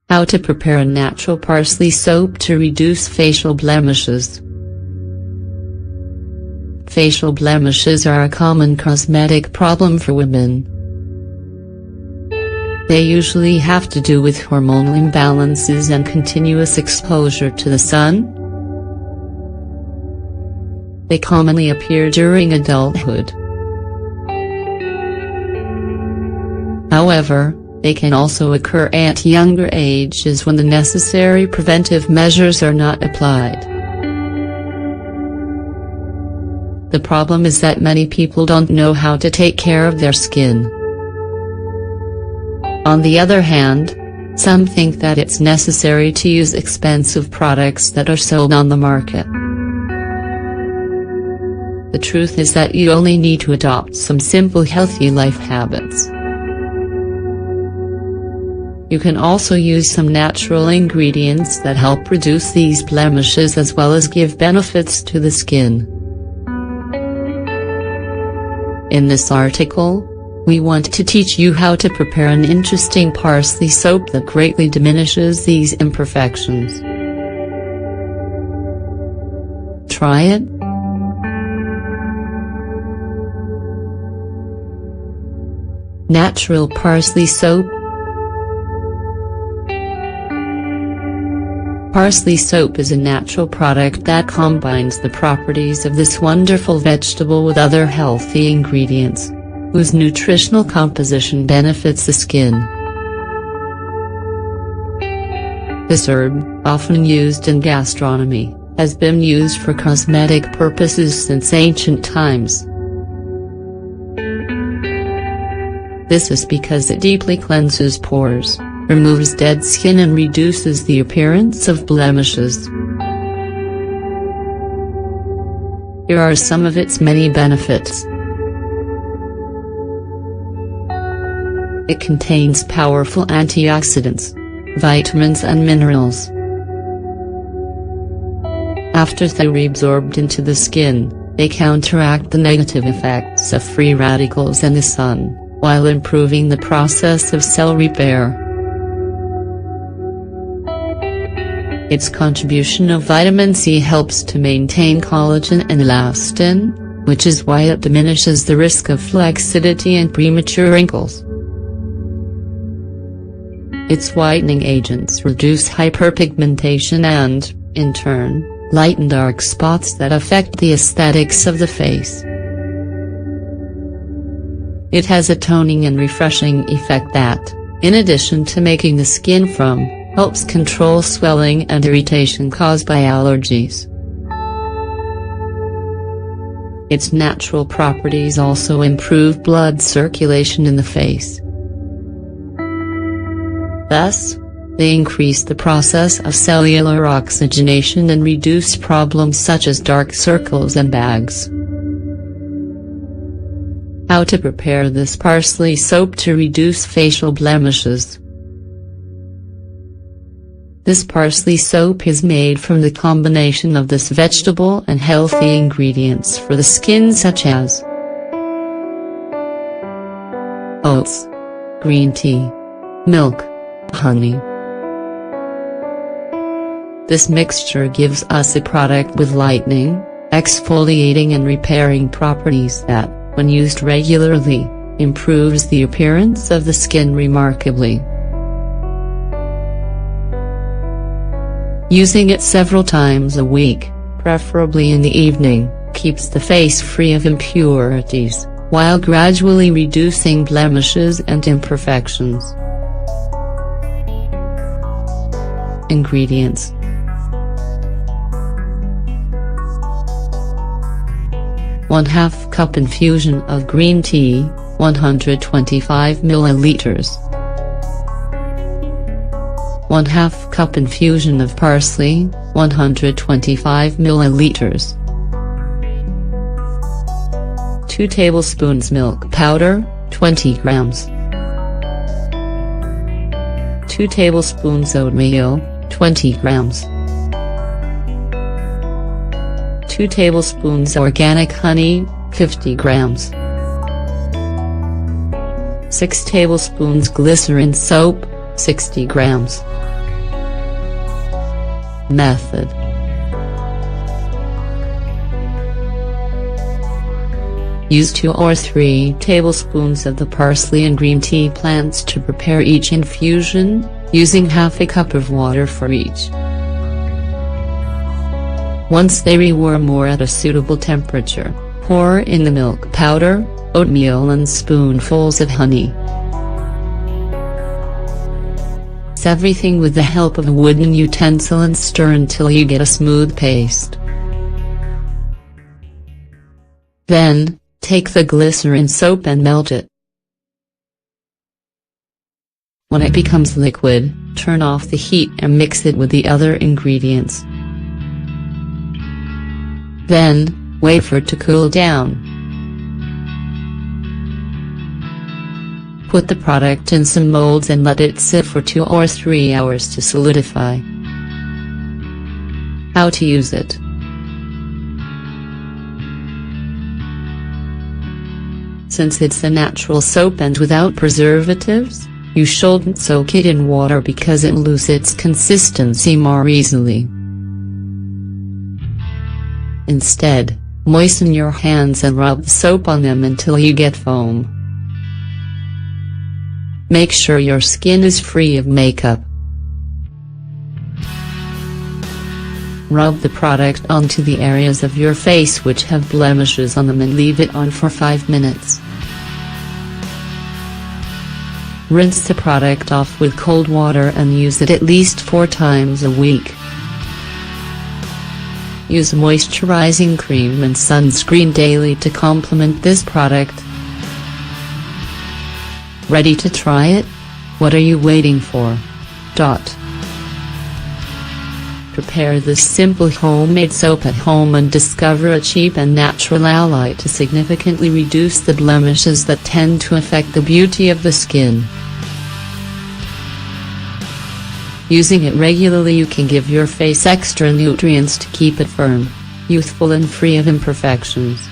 How to prepare a natural parsley soap to reduce facial blemishes. Facial blemishes are a common cosmetic problem for women. They usually have to do with hormonal imbalances and continuous exposure to the sun. They commonly appear during adulthood. However, they can also occur at younger ages when the necessary preventive measures are not applied. The problem is that many people don't know how to take care of their skin. On the other hand, some think that it's necessary to use expensive products that are sold on the market. The truth is that you only need to adopt some simple healthy life habits. You can also use some natural ingredients that help reduce these blemishes as well as give benefits to the skin. In this article, we want to teach you how to prepare an interesting parsley soap that greatly diminishes these imperfections. Try it. Natural parsley soap. Parsley soap is a natural product that combines the properties of this wonderful vegetable with other healthy ingredients, whose nutritional composition benefits the skin. This herb, often used in gastronomy, has been used for cosmetic purposes since ancient times. This is because it deeply cleanses pores, removes dead skin and reduces the appearance of blemishes. Here are some of its many benefits. It contains powerful antioxidants, vitamins and minerals. After they're reabsorbed into the skin, they counteract the negative effects of free radicals and the sun, while improving the process of cell repair. Its contribution of vitamin C helps to maintain collagen and elastin, which is why it diminishes the risk of flexidity and premature wrinkles. Its whitening agents reduce hyperpigmentation and, in turn, lighten dark spots that affect the aesthetics of the face. It has a toning and refreshing effect that, in addition to making the skin firm, helps control swelling and irritation caused by allergies. Its natural properties also improve blood circulation in the face. Thus, they increase the process of cellular oxygenation and reduce problems such as dark circles and bags. How to prepare this parsley soap to reduce facial blemishes. This parsley soap is made from the combination of this vegetable and healthy ingredients for the skin such as oats, green tea, milk, honey. This mixture gives us a product with lightening, exfoliating and repairing properties that, when used regularly, improves the appearance of the skin remarkably. Using it several times a week, preferably in the evening, keeps the face free of impurities, while gradually reducing blemishes and imperfections. Ingredients: 1/2 cup infusion of green tea, 125 milliliters. 1/2 cup infusion of parsley, 125 milliliters. 2 tablespoons milk powder, 20 grams. 2 tablespoons oatmeal, 20 grams. 2 tablespoons organic honey, 50 grams. 6 tablespoons glycerin soap, 60 grams. Method. Use 2 or 3 tablespoons of the parsley and green tea plants to prepare each infusion, using half a cup of water for each. Once they rewarm or at a suitable temperature, pour in the milk powder, oatmeal and spoonfuls of honey. Mix everything with the help of a wooden utensil and stir until you get a smooth paste. Then, take the glycerin soap and melt it. When it becomes liquid, turn off the heat and mix it with the other ingredients. Then, wait for it to cool down. Put the product in some molds and let it sit for 2 or 3 hours to solidify. How to use it. Since it's a natural soap and without preservatives, you shouldn't soak it in water because it'll lose its consistency more easily. Instead, moisten your hands and rub the soap on them until you get foam. Make sure your skin is free of makeup. Rub the product onto the areas of your face which have blemishes on them and leave it on for 5 minutes. Rinse the product off with cold water and use it at least 4 times a week. Use moisturizing cream and sunscreen daily to complement this product. Ready to try it? What are you waiting for? Prepare this simple homemade soap at home and discover a cheap and natural ally to significantly reduce the blemishes that tend to affect the beauty of the skin. Using it regularly, you can give your face extra nutrients to keep it firm, youthful and free of imperfections.